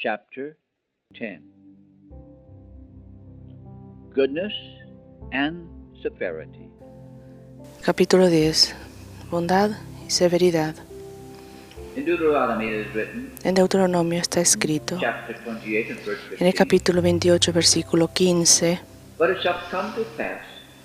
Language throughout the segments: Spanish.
chapter 10. Goodness and severity. Capítulo 10. Bondad y severidad. In Deuteronomy it is written, En Deuteronomio está escrito, chapter 28 and verse 15, en el capítulo 28, versículo 15, But it shall come to pass,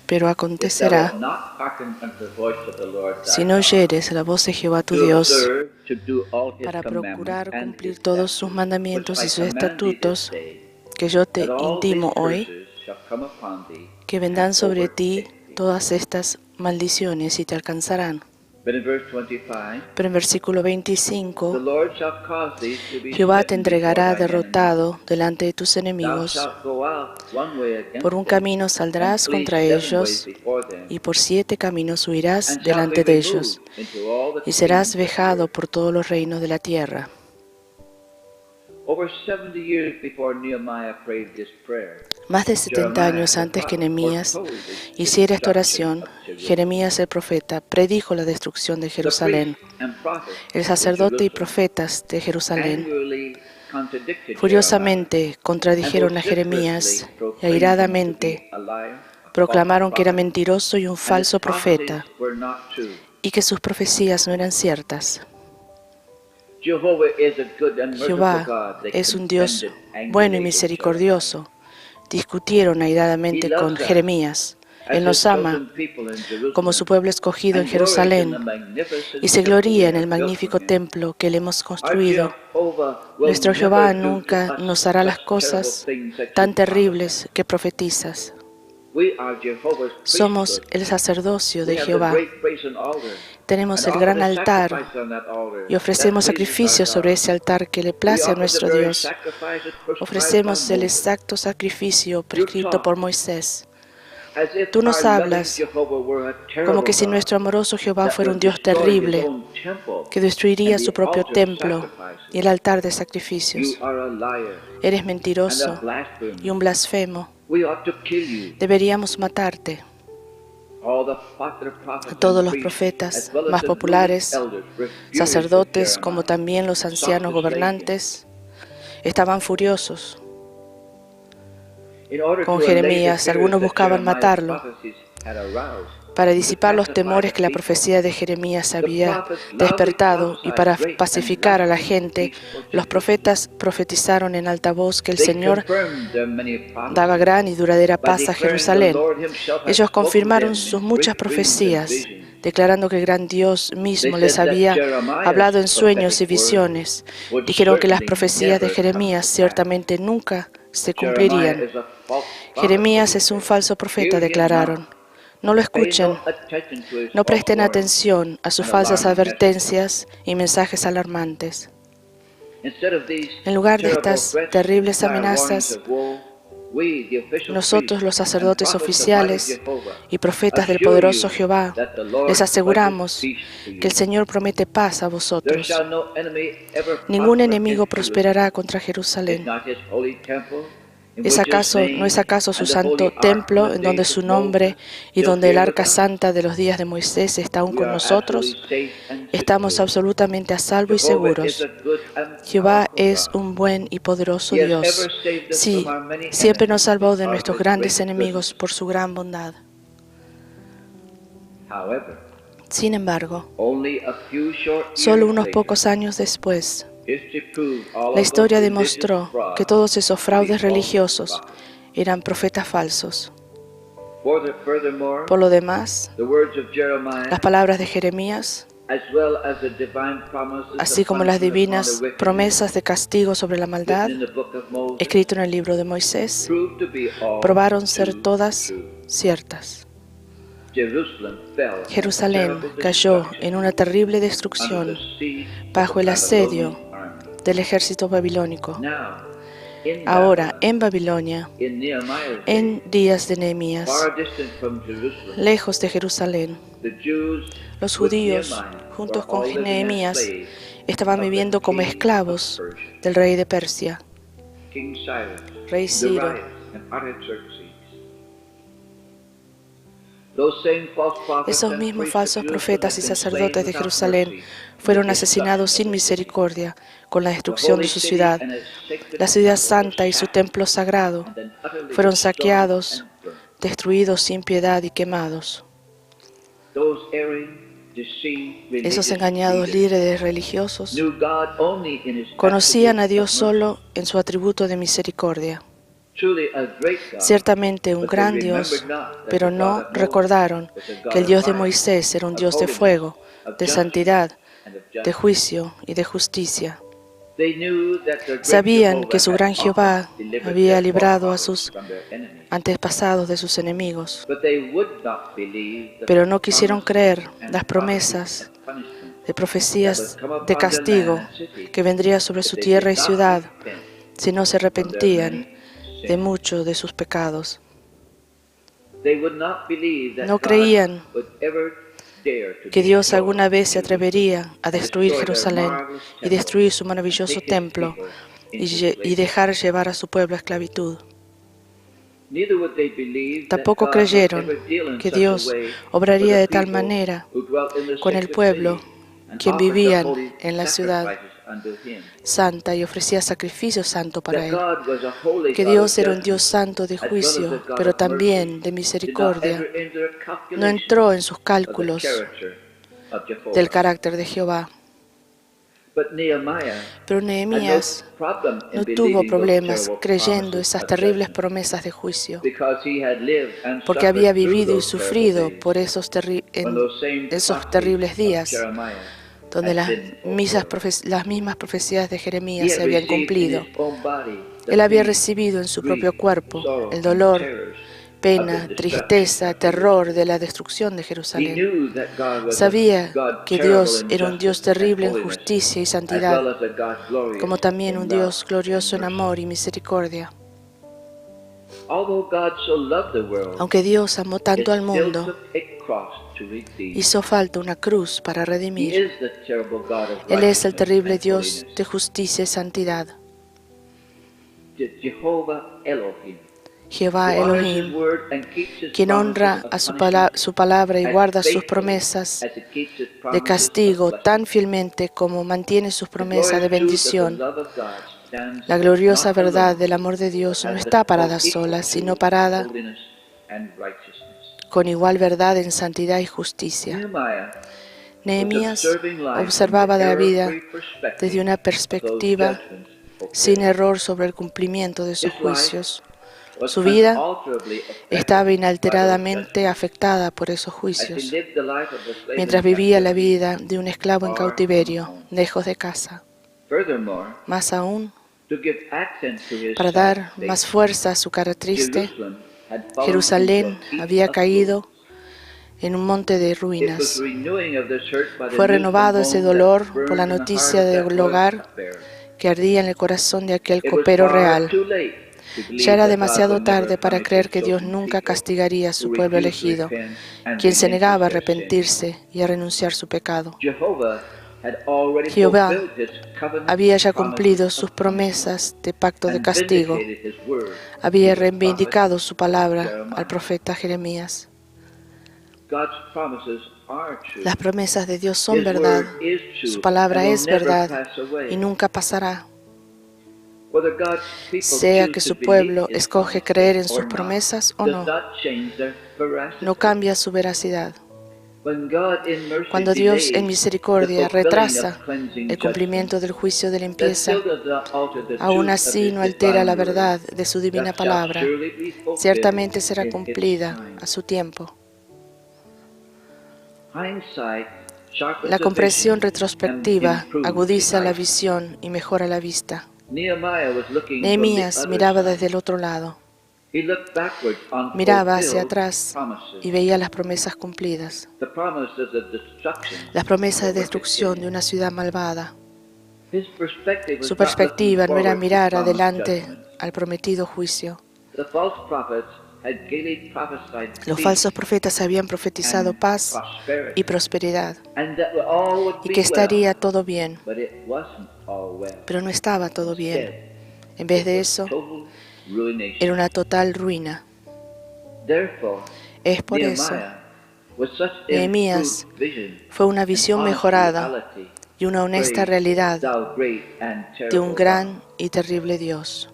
pero if thou acontecerá, wilt not hearken unto the voice of the Lord thy si no God, oyeres la voz de Jehová tu to Dios, observe, to do all his para commandments procurar and cumplir his todos sus statutes, mandamientos y which sus I command thee this estatutos, day, que yo te that all intimo these hoy, curses shall come upon thee, que and vendrán sobre ti overtake thee. todas estas maldiciones y te alcanzarán. But in verse 25, Pero en versículo the 25, Lord shall cause thee to be Jehová te smitten before entregará thine enemies. derrotado delante de tus Thou enemigos. shalt go out one way Por against un them, camino and saldrás flee contra 7 ways ellos, before them, y por 7 caminos huirás and shalt be delante de ellos, removed into all the y serás kingdoms of the vejado earth. por todos los reinos de la tierra. Over 70 years before Nehemiah prayed this prayer, Más de 70 Jeremiah años the antes que prophet Nehemías foretold the hiciera esta destruction oración, of Jerusalem. Jeremías el profeta predijo la destrucción de The Jerusalén. priests and prophets El in sacerdote y Jerusalem profetas de Jerusalén angrily contradicted Jeremiah furiosamente and contradijeron a vociferously Jeremías y proclaimed him to airadamente be a liar, a proclamaron false que era prophet, mentiroso y un and his falso prophecies profeta were not true. y que sus profecías no eran ciertas. Jehovah is a good and merciful Jehová God. They es un Dios contended bueno y angrily with misericordioso. Discutieron Jeremiah. He airadamente con loves us Jeremías. as Él his nos ama chosen people in como su Jerusalem pueblo escogido en and glories in the Jerusalén magnificent y se temple we gloría en el have built for magnífico him. templo que le hemos Our construido. Jehovah will Nuestro Jehová never do to nunca us nos hará las such terrible cosas things that tan you prophesy. terribles que profetizas. We are Jehovah's Somos priesthood. el sacerdocio We de have the Jehová. great brazen altar Tenemos and el offer gran the altar sacrifice on that altar y that ofrecemos pleases our sacrificios sobre God. ese altar que le We place a offer the nuestro very Dios. sacrifices prescribed by Ofrecemos el Moses. exacto sacrificio You prescrito por talk Moisés. as if Tú nos our loving hablas Jehovah were a como terrible que si God nuestro amoroso Jehová that fuera would un Dios destroy his terrible, own temple que destruiría and su the propio altar of templo sacrifices. y el altar de You sacrificios. are a liar Eres and a mentiroso y blasphemer. un blasfemo. We ought to kill you. Deberíamos matarte. All the popular A prophets todos and los priests, profetas as well as más the ruling populares, elders, were furious with sacerdotes, como Jeremiah, también los sought ancianos to slay him. gobernantes, estaban furiosos In order con to allay the Jeremías. fears Algunos that buscaban Jeremiah's matarlo prophecies had aroused, para and to disipar los pacify temores the que la people. profecía de Jeremías The había prophets loudly despertado, y para prophesied great and pacificar a la lasting gente, peace for los Jerusalem. profetas profetizaron en alta voz que el They Señor confirmed their many daba prophecies gran y duradera by paz a declaring the Jerusalén. Lord himself had Ellos spoken to confirmaron them sus in muchas great dreams and profecías, visions. declarando que el gran Dios They mismo les said that había Jeremiah's hablado en sueños y prophetic word visiones. would Dijeron que las certainly profecías de never come Jeremías to pass. ciertamente nunca se Jeremiah cumplirían. is a false prophet, Jeremías they es un declared. falso profeta, Hear him declararon. not. No lo Pay escuchen. no attention to his No false presten warnings atención a sus and falsas alarming messages. advertencias y mensajes alarmantes. Instead of these En lugar de terrible estas threats terribles and dire warnings amenazas, of woe, we, the official nosotros, los priests and sacerdotes prophets of mighty oficiales Jehovah, y profetas del assure poderoso you Jehová, that the Lord les pledges aseguramos peace to que el you. Señor promete paz a There vosotros. shall no enemy ever Ningún prosper enemigo against Jerusalem. prosperará contra Is Jerusalén. not his holy temple, in ¿No which his es name acaso su and the santo holy ark from templo, the en donde days su of Moses nombre y still donde el here with arca us? santa de los días de Moisés está aún We con are absolutely nosotros? safe and Estamos secure. absolutamente a salvo y Jehovah is seguros. a good and Jehová powerful es God. un buen y poderoso He has Dios. ever saved us Sí, from our many siempre enemies nos salvó de because of nuestros his grandes great enemigos goodness. por su gran bondad. However, Sin embargo, only a few short solo years unos later, pocos años después, history proved all la of those historia religious demostró que frauds todos esos to be fraudes false religiosos prophets. eran profetas falsos. Furthermore, Por lo demás, the words of Jeremiah, las palabras de Jeremías, as well as the divine promises así of como las punishment upon the divinas wickedness promesas de castigo sobre la maldad, written in the book of Moses, escrito en el libro de Moisés, proved to be all probaron ser too todas true. ciertas. Jerusalem fell in Jerusalén terrible cayó destruction en una terrible under destrucción the siege of bajo the el asedio Babylonian army. del ejército babilónico. Now, in Ahora, Babylon, en Babilonia, in Nehemiah's en days, días de Nehemías, far distant from Jerusalem, lejos de Jerusalén, the Jews los with judíos, Nehemiah juntos were con all living as Nehemías, slaves estaban of the viviendo como king of esclavos Persia, del rey de Persia, King Cyrus, rey Ciro. Darius, and Artaxerxes. Esos mismos falsos profetas y sacerdotes de Jerusalén fueron asesinados sin misericordia con la destrucción de su ciudad. La ciudad santa y su templo sagrado fueron saqueados, destruidos sin piedad y quemados. Esos engañados líderes religiosos conocían a Dios solo en su atributo de misericordia. Ciertamente un gran Dios, pero no recordaron que el Dios de Moisés era un Dios de fuego, de santidad, de juicio y de justicia. Sabían que su gran Jehová había librado a sus antepasados de sus enemigos, pero no quisieron creer las promesas de profecías de castigo que vendría sobre su tierra y ciudad si no se arrepentían de muchos de sus pecados. No creían que Dios alguna vez se atrevería a destruir Jerusalén y destruir su maravilloso templo y dejar llevar a su pueblo a esclavitud. Tampoco creyeron que Dios obraría de tal manera con el pueblo quien vivían en la ciudad santa y ofrecía sacrificio santo para Él. Que Dios era un Dios santo de juicio, pero también de misericordia. No entró en sus cálculos del carácter de Jehová. Pero Nehemías no tuvo problemas creyendo esas terribles promesas de juicio, porque había vivido y sufrido por esos terribles días, donde las mismas profecías de Jeremías se habían cumplido. Él había recibido en su propio cuerpo el dolor, pena, tristeza, terror de la destrucción de Jerusalén. Sabía que Dios era un Dios terrible en justicia y santidad, como también un Dios glorioso en amor y misericordia. Aunque Dios amó tanto al mundo, hizo falta una cruz para redimir. Él es el terrible Dios de justicia y santidad. Jehová Elohim, quien honra a su palabra y guarda sus promesas de castigo tan fielmente como mantiene sus promesas de bendición. La gloriosa verdad del amor de Dios no está parada sola, sino parada con igual verdad en santidad y justicia. Nehemías observaba la vida desde una perspectiva sin error sobre el cumplimiento de sus juicios. Su vida estaba inalteradamente afectada por esos juicios, mientras vivía la vida de un esclavo en cautiverio, lejos de casa. Más aún, para dar más fuerza a su carácter, Jerusalén había caído en un monte de ruinas. Fue renovado ese dolor por la noticia del hogar que ardía en el corazón de aquel copero real. Ya era demasiado tarde para creer que Dios nunca castigaría a su pueblo elegido, quien se negaba a arrepentirse y a renunciar a su pecado. Jehová había ya cumplido sus promesas de pacto de castigo. Había reivindicado su palabra al profeta Jeremías. Las promesas de Dios son verdad. Su palabra es verdad y nunca pasará. Sea que su pueblo escoge creer en sus promesas o no, no cambia su veracidad. Cuando Dios en misericordia retrasa el cumplimiento del juicio de limpieza, aún así no altera la verdad de su divina palabra. Ciertamente será cumplida a su tiempo. La comprensión retrospectiva agudiza la visión y mejora la vista. Nehemías miraba desde el otro lado. Miraba hacia atrás y veía las promesas cumplidas, las promesas de destrucción de una ciudad malvada. Su perspectiva no era mirar adelante al prometido juicio. Los falsos profetas habían profetizado paz y prosperidad y que estaría todo bien, pero no estaba todo bien. En vez de eso, era una total ruina. Es por eso Nehemías fue una visión mejorada y una honesta realidad de un gran y terrible Dios.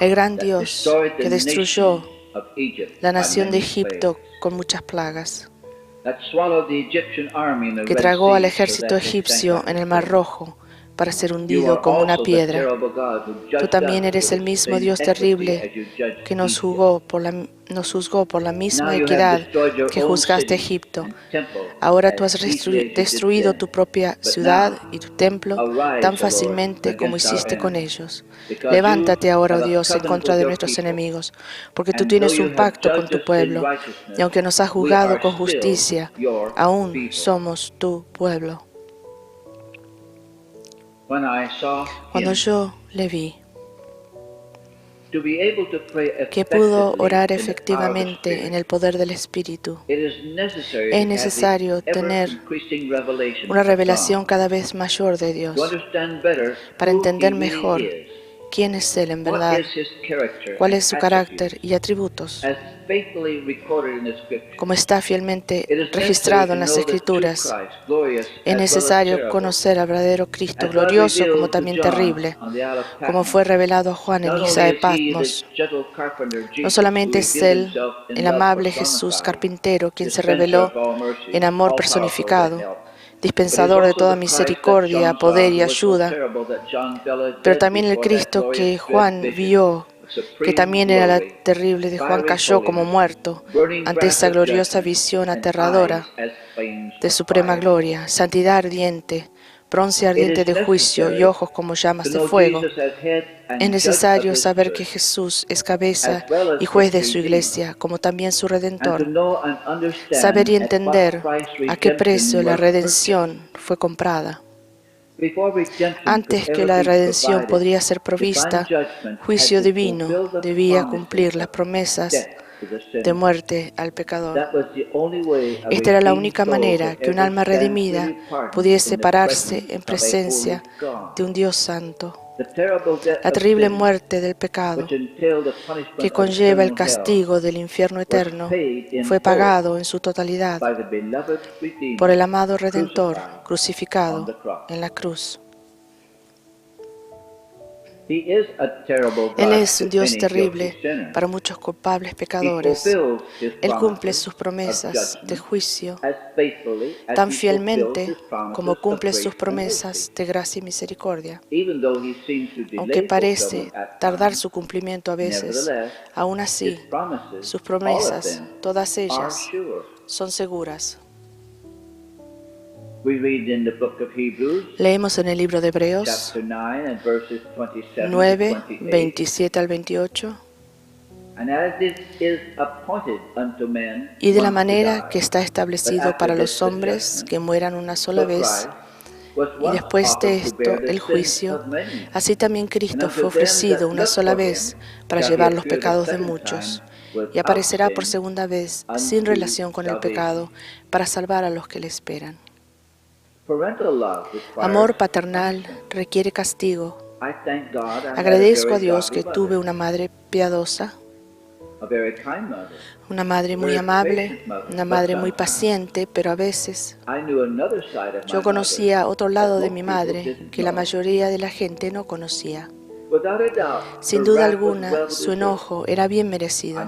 El gran Dios que destruyó la nación de Egipto con muchas plagas, que tragó al ejército egipcio en el Mar Rojo para ser hundido como una piedra. Tú también eres el mismo Dios terrible que nos juzgó por la misma equidad que juzgaste a Egipto. Ahora tú has destruido tu propia ciudad y tu templo tan fácilmente como hiciste con ellos. Levántate ahora, oh Dios, en contra de nuestros enemigos, porque tú tienes un pacto con tu pueblo, y aunque nos has juzgado con justicia, aún somos tu pueblo. Cuando yo le vi que pudo orar efectivamente en el poder del Espíritu, es necesario tener una revelación cada vez mayor de Dios para entender mejor quién es Él en verdad, cuál es su carácter y atributos. Como está fielmente registrado en las Escrituras, es necesario conocer al verdadero Cristo, glorioso como también terrible, como fue revelado a Juan en Isla de Patmos. No solamente es Él, el amable Jesús carpintero, quien se reveló en amor personificado, dispensador de toda misericordia, poder y ayuda, pero también el Cristo que Juan vio, que también era la terrible de Juan, cayó como muerto ante esa gloriosa visión aterradora de suprema gloria, santidad ardiente, bronce ardiente de juicio y ojos como llamas de fuego. Es necesario saber que Jesús es cabeza y juez de su iglesia, como también su Redentor. Saber y entender a qué precio la redención fue comprada. Antes que la redención podría ser provista, juicio divino debía cumplir las promesas de muerte al pecador. Esta era la única manera que un alma redimida pudiese pararse en presencia de un Dios santo. La terrible muerte del pecado, que conlleva el castigo del infierno eterno, fue pagado en su totalidad por el amado Redentor crucificado en la cruz. Él es un Dios terrible para muchos culpables pecadores. Él cumple sus promesas de juicio tan fielmente como cumple sus promesas de gracia y misericordia. Aunque parece tardar su cumplimiento a veces, aún así, sus promesas, todas ellas, son seguras. Leemos en el libro de Hebreos 9, 27 al 28. Y de la manera que está establecido para los hombres que mueran una sola vez, y después de esto el juicio, así también Cristo fue ofrecido una sola vez para llevar los pecados de muchos, y aparecerá por segunda vez sin relación con el pecado para salvar a los que le esperan. Amor paternal requiere castigo. Agradezco a Dios que tuve una madre piadosa, una madre muy amable, una madre muy paciente, pero a veces yo conocía otro lado de mi madre que la mayoría de la gente no conocía. Sin duda alguna, su enojo era bien merecido.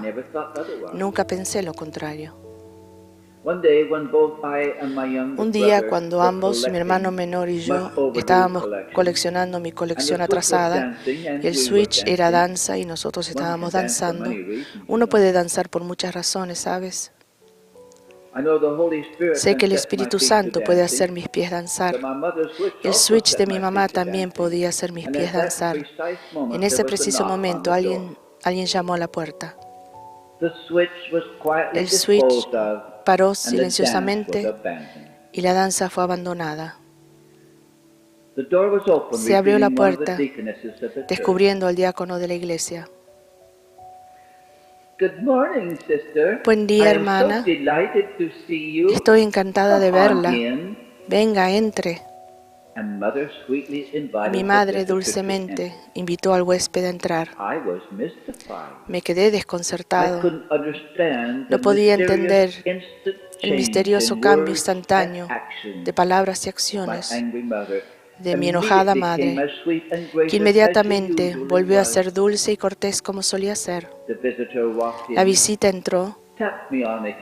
Nunca pensé lo contrario. Un día, cuando ambos, mi hermano menor y yo, estábamos coleccionando mi colección atrasada, y el switch era danza y nosotros estábamos danzando. Uno puede danzar por muchas razones, ¿sabes? Sé que el Espíritu Santo puede hacer mis pies danzar. El switch de mi mamá también podía hacer mis pies danzar. En ese preciso momento, alguien llamó a la puerta. El switch paró silenciosamente y la danza fue abandonada. Se abrió la puerta, descubriendo al diácono de la iglesia. Buen día, hermana. Estoy encantada de verla. Venga, entre. Mi madre dulcemente invitó al huésped a entrar. Me quedé desconcertado. No podía entender el misterioso cambio instantáneo de palabras y acciones de mi enojada madre, que inmediatamente volvió a ser dulce y cortés como solía ser. La visita entró,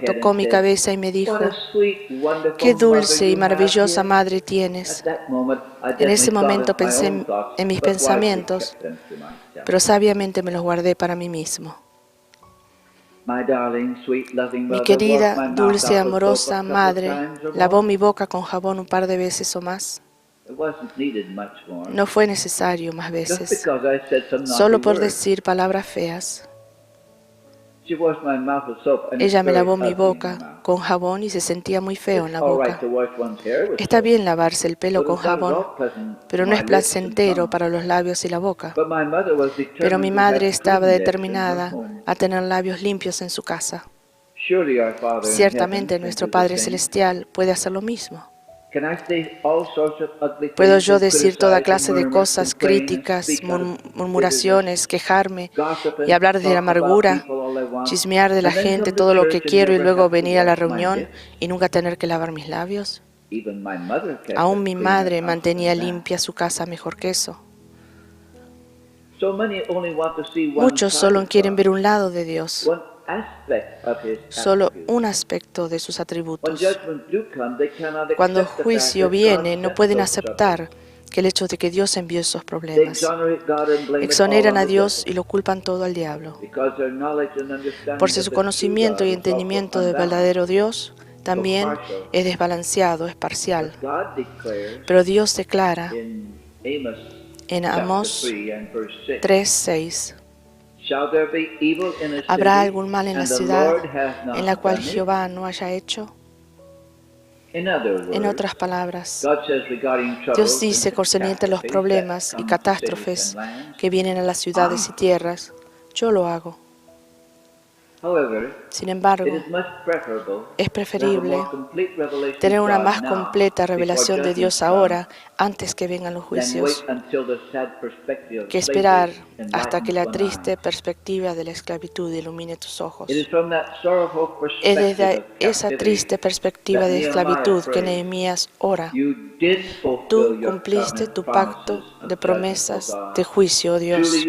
tocó mi cabeza y me dijo: «Qué dulce y maravillosa madre tienes». En ese momento pensé en mis pensamientos, pero sabiamente me los guardé para mí mismo. Mi querida, dulce, amorosa madre lavó mi boca con jabón un par de veces o más. No fue necesario más veces, solo por decir palabras feas. Ella me lavó mi boca con jabón y se sentía muy feo en la boca. Está bien lavarse el pelo con jabón, pero no es placentero para los labios y la boca. Pero mi madre estaba determinada a tener labios limpios en su casa. Ciertamente nuestro Padre Celestial puede hacer lo mismo. ¿Puedo yo decir toda clase de cosas, críticas, murmuraciones, quejarme y hablar de la amargura, chismear de la gente todo lo que quiero y luego venir a la reunión y nunca tener que lavar mis labios? Aún mi madre mantenía limpia su casa mejor que eso. Muchos solo quieren ver un lado de Dios, solo un aspecto de sus atributos. Cuando el juicio viene, no pueden aceptar que el hecho de que Dios envió esos problemas. Exoneran a Dios y lo culpan todo al diablo. Por su conocimiento y entendimiento del verdadero Dios, también es desbalanceado, es parcial. Pero Dios declara en Amós 3:6: ¿habrá algún mal en la ciudad en la cual Jehová no haya hecho? En otras palabras, Dios dice concerniente a los problemas y catástrofes que vienen a las ciudades y tierras: yo lo hago. Sin embargo, es preferible tener una más completa revelación de Dios ahora, antes que vengan los juicios, que esperar hasta que la triste perspectiva de la esclavitud ilumine tus ojos. Es desde esa triste perspectiva de esclavitud que Nehemías ora: tú cumpliste tu pacto de promesas de juicio, oh Dios.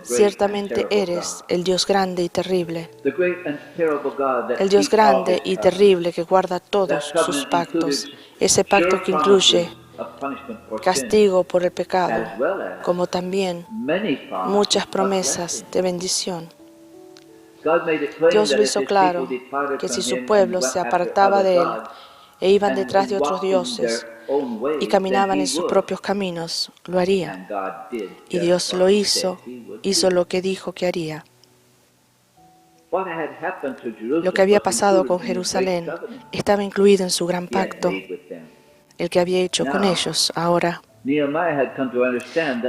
Ciertamente eres el Dios grande y terrible, el Dios grande y terrible que guarda todos sus pactos, ese pacto que incluye castigo por el pecado, como también muchas promesas de bendición. Dios lo hizo claro que si su pueblo se apartaba de él e iban detrás de otros dioses y caminaban en sus propios caminos, lo haría. Y Dios lo hizo lo que dijo que haría. Lo que había pasado con Jerusalén estaba incluido en su gran pacto, el que había hecho con ellos. Ahora,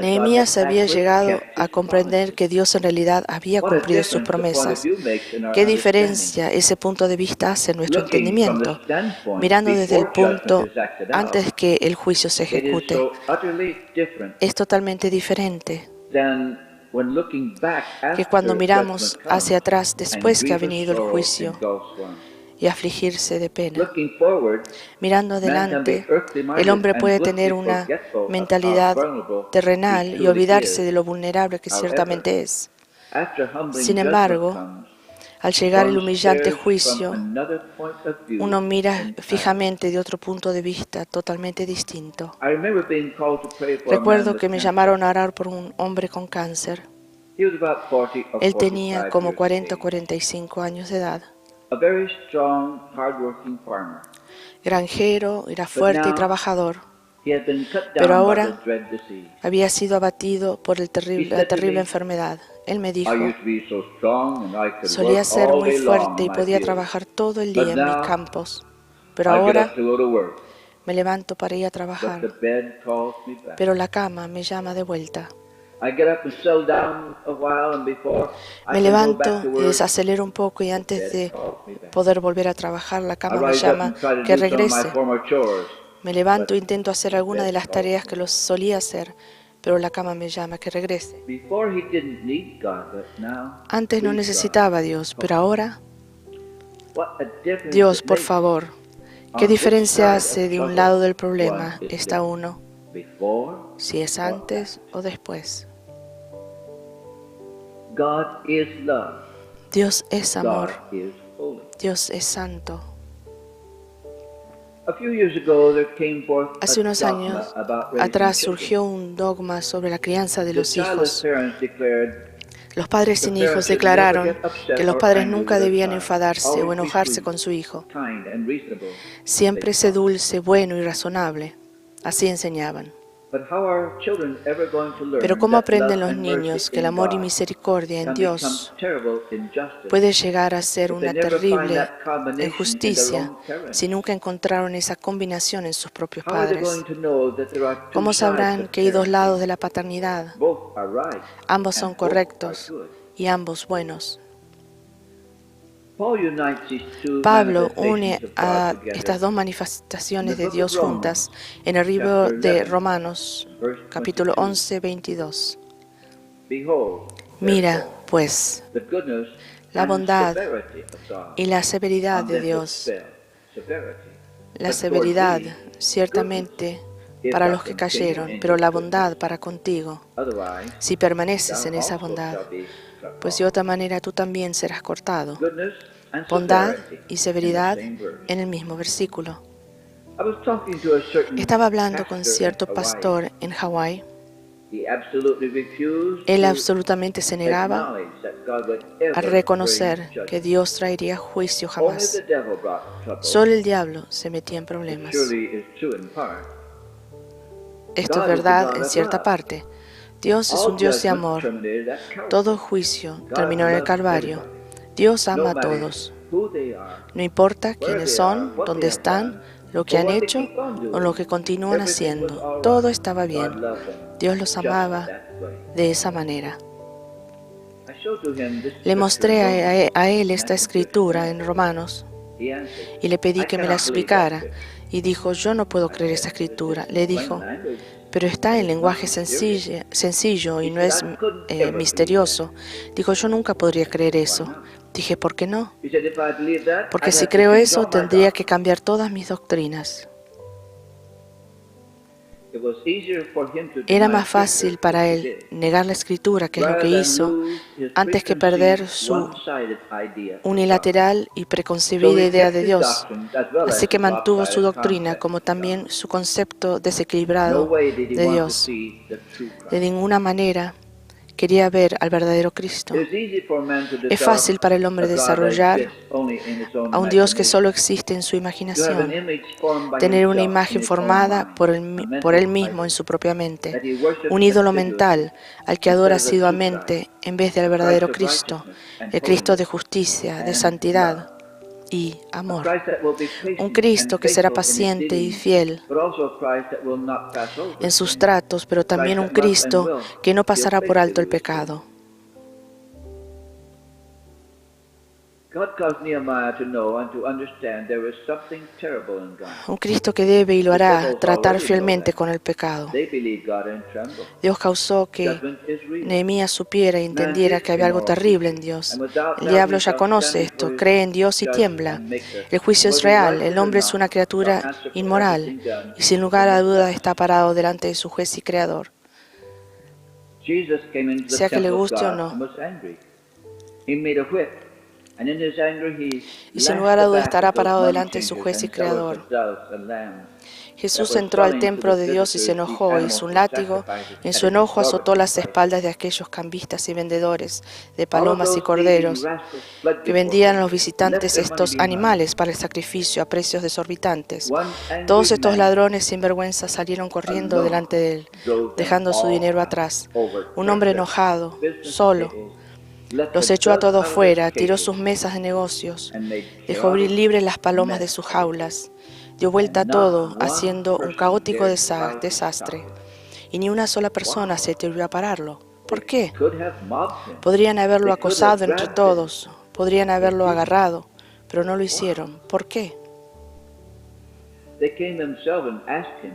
Nehemías había llegado a comprender que Dios en realidad había cumplido sus promesas. ¿Qué diferencia ese punto de vista hace en nuestro entendimiento? Mirando desde el punto antes que el juicio se ejecute, es totalmente diferente que cuando miramos hacia atrás después que ha venido el juicio y afligirse de pena. Mirando adelante, el hombre puede tener una mentalidad terrenal y olvidarse de lo vulnerable que ciertamente es. Sin embargo, al llegar el humillante juicio, uno mira fijamente de otro punto de vista totalmente distinto. Recuerdo que me llamaron a orar por un hombre con cáncer. Él tenía como 40 o 45 años de edad. Granjero, era fuerte y trabajador, pero ahora había sido abatido por la terrible enfermedad. Él me dijo: solía ser muy fuerte y podía trabajar todo el día en mis campos, pero ahora me levanto para ir a trabajar, pero la cama me llama de vuelta. Me levanto y desacelero un poco y antes de poder volver a trabajar, la cama me llama que regrese. Me levanto e intento hacer alguna de las tareas que los solía hacer, pero la cama me llama que regrese. Antes no necesitaba a Dios, pero ahora, Dios, por favor, ¿qué diferencia hace de un lado del problema está uno, si es antes o después? Dios es amor. Dios es santo. Hace unos años atrás surgió un dogma sobre la crianza de los hijos. Los padres sin hijos declararon que los padres nunca debían enfadarse o enojarse con su hijo. Siempre sé dulce, bueno y razonable. Así enseñaban. Pero ¿cómo aprenden los niños que el amor y misericordia en Dios puede llegar a ser una terrible injusticia si nunca encontraron esa combinación en sus propios padres? ¿Cómo sabrán que hay dos lados de la paternidad? Ambos son correctos y ambos buenos. Pablo une a estas dos manifestaciones de Dios juntas en el libro de Romanos, capítulo 11, 22. Mira, pues, la bondad y la severidad de Dios. La severidad, ciertamente, para los que cayeron, pero la bondad para contigo, si permaneces en esa bondad, pues de otra manera tú también serás cortado. Bondad y severidad en el mismo versículo. Estaba hablando con cierto pastor en Hawái. Él absolutamente se negaba a reconocer que Dios traería juicio jamás. Solo el diablo se metía en problemas. Esto es verdad en cierta parte. Dios es un Dios de amor. Todo juicio terminó en el Calvario. Dios ama a todos. No importa quiénes son, dónde están, lo que han hecho o lo que continúan haciendo. Todo estaba bien. Dios los amaba de esa manera. Le mostré a él esta escritura en Romanos y le pedí que me la explicara. Y dijo, yo no puedo creer esta escritura. Le dijo, pero está en lenguaje sencillo y no es misterioso. Dijo, yo nunca podría creer eso. Dije, ¿por qué no? Porque si creo eso, tendría que cambiar todas mis doctrinas. Era más fácil para él negar la escritura, que es lo que hizo, antes que perder su unilateral y preconcebida idea de Dios. Así que mantuvo su doctrina como también su concepto desequilibrado de Dios. De ninguna manera quería ver al verdadero Cristo. Es fácil para el hombre desarrollar a un Dios que solo existe en su imaginación, tener una imagen formada por él mismo en su propia mente, un ídolo mental al que adora asiduamente en vez del verdadero Cristo, el Cristo de justicia, de santidad y amor. Un Cristo que será paciente y fiel en sus tratos, pero también un Cristo que no pasará por alto el pecado. Un Cristo que debe y lo hará tratar fielmente con el pecado. Dios causó que Nehemías supiera y entendiera que había algo terrible en Dios. El diablo ya conoce esto, cree en Dios y tiembla. El juicio es real, el hombre es una criatura inmoral y sin lugar a dudas está parado delante de su juez y creador, sea que le guste o no. Y sin lugar a duda estará parado delante de su juez y creador. Jesús entró al templo de Dios y se enojó, hizo un látigo, y en su enojo azotó las espaldas de aquellos cambistas y vendedores de palomas y corderos que vendían a los visitantes estos animales para el sacrificio a precios desorbitantes. Todos estos ladrones sin vergüenza salieron corriendo delante de él, dejando su dinero atrás. Un hombre enojado, solo, los echó a todos fuera, tiró sus mesas de negocios, dejó abrir libres las palomas de sus jaulas, dio vuelta a todo, haciendo un caótico desastre. Y ni una sola persona se atrevió a pararlo. ¿Por qué? Podrían haberlo acosado entre todos, podrían haberlo agarrado, pero no lo hicieron. ¿Por qué?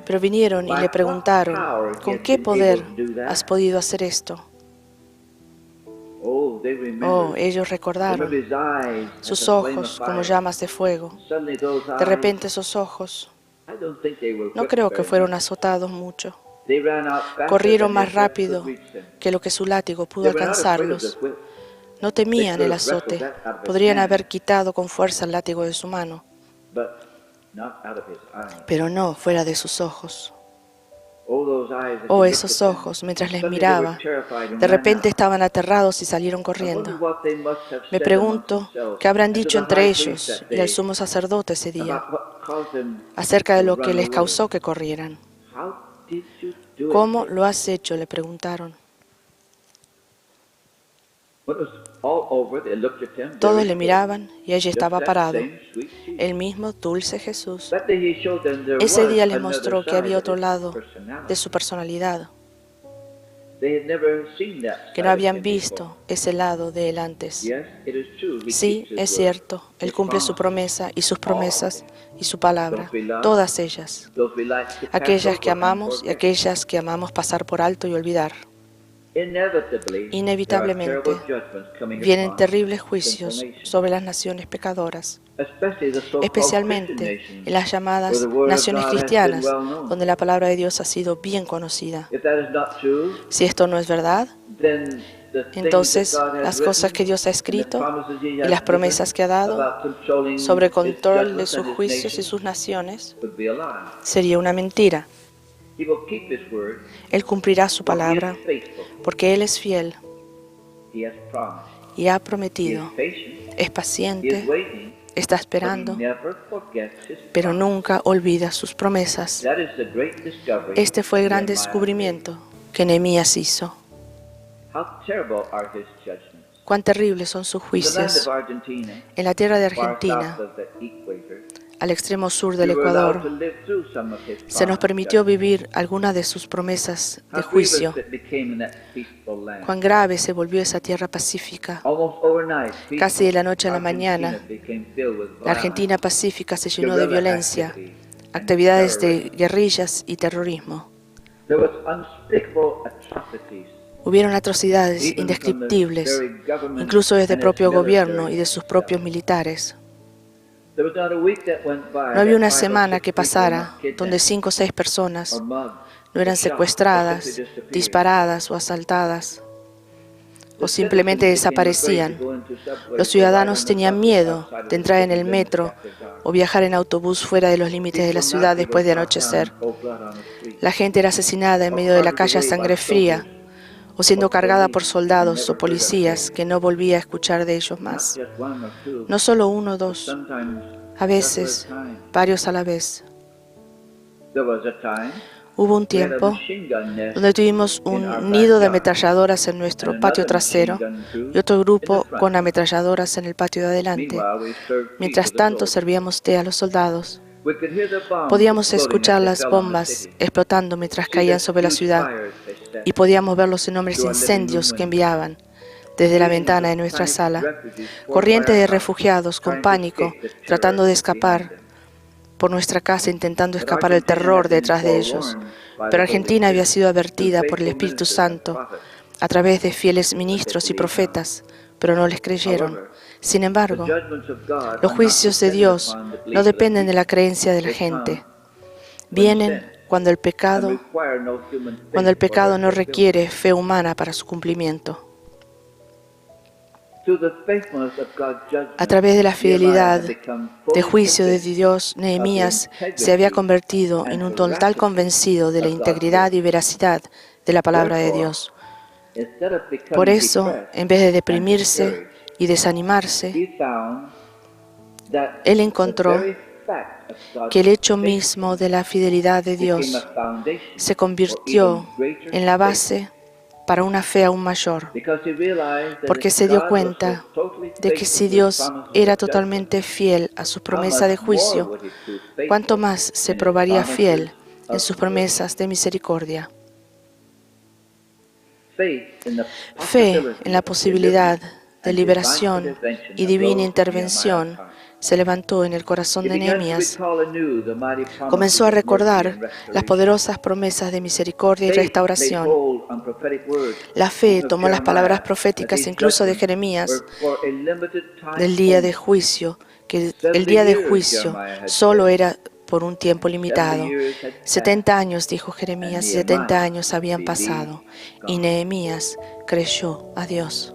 Pero vinieron y le preguntaron, ¿con qué poder has podido hacer esto? Oh, ellos recordaron sus ojos como llamas de fuego. De repente esos ojos, no creo que fueron azotados mucho. Corrieron más rápido que lo que su látigo pudo alcanzarlos. No temían el azote. Podrían haber quitado con fuerza el látigo de su mano, pero no fuera de sus ojos. Oh, esos ojos, mientras les miraba, de repente estaban aterrados y salieron corriendo. Me pregunto qué habrán dicho entre ellos y el sumo sacerdote ese día acerca de lo que les causó que corrieran. ¿Cómo lo has hecho?, le preguntaron. Todos le miraban y allí estaba parado, el mismo dulce Jesús. Ese día les mostró que había otro lado de su personalidad, que no habían visto ese lado de él antes. Sí, es cierto, Él cumple su promesa y sus promesas y su palabra, todas ellas, aquellas que amamos y aquellas que amamos pasar por alto y olvidar. Inevitablemente vienen terribles juicios sobre las naciones pecadoras, especialmente en las llamadas naciones cristianas, donde la palabra de Dios ha sido bien conocida. Si esto no es verdad, entonces las cosas que Dios ha escrito y las promesas que ha dado sobre el control de sus juicios y sus naciones sería una mentira. Él cumplirá su palabra porque Él es fiel y ha prometido. Es paciente, está esperando, pero nunca olvida sus promesas. Este fue el gran descubrimiento que Nehemías hizo. Cuán terribles son sus juicios. En la tierra de Argentina, al extremo sur del Ecuador, se nos permitió vivir algunas de sus promesas de juicio. Cuán grave se volvió esa tierra pacífica. Casi de la noche a la mañana, la Argentina pacífica se llenó de violencia, actividades de guerrillas y terrorismo. Hubieron atrocidades indescriptibles, incluso desde el propio gobierno y de sus propios militares. No había una semana que pasara donde 5 o 6 personas no eran secuestradas, disparadas o asaltadas, o simplemente desaparecían. Los ciudadanos tenían miedo de entrar en el metro o viajar en autobús fuera de los límites de la ciudad después de anochecer. La gente era asesinada en medio de la calle a sangre fría, o siendo cargada por soldados o policías que no volvía a escuchar de ellos más. No solo 1 o 2, a veces varios a la vez. Hubo un tiempo donde tuvimos un nido de ametralladoras en nuestro patio trasero y otro grupo con ametralladoras en el patio de adelante. Mientras tanto servíamos té a los soldados. Podíamos escuchar las bombas explotando mientras caían sobre la ciudad y podíamos ver los enormes incendios que enviaban desde la ventana de nuestra sala. Corrientes de refugiados con pánico tratando de escapar por nuestra casa, intentando escapar el terror detrás de ellos. Pero Argentina había sido advertida por el Espíritu Santo a través de fieles ministros y profetas, pero no les creyeron. Sin embargo, los juicios de Dios no dependen de la creencia de la gente. Vienen cuando el pecado no requiere fe humana para su cumplimiento. A través de la fidelidad de juicio de Dios, Nehemías se había convertido en un total convencido de la integridad y veracidad de la palabra de Dios. Por eso, en vez de deprimirse y desanimarse, él encontró que el hecho mismo de la fidelidad de Dios se convirtió en la base para una fe aún mayor, porque se dio cuenta de que si Dios era totalmente fiel a su promesa de juicio, ¿cuánto más se probaría fiel en sus promesas de misericordia? Fe en la posibilidad de liberación y divina intervención se levantó en el corazón de Nehemías. Comenzó a recordar las poderosas promesas de misericordia y restauración. La fe tomó las palabras proféticas incluso de Jeremías del día de juicio, que el día de juicio solo era por un tiempo limitado. 70 años, dijo Jeremías, y 70 años habían pasado, y Nehemías creyó a Dios.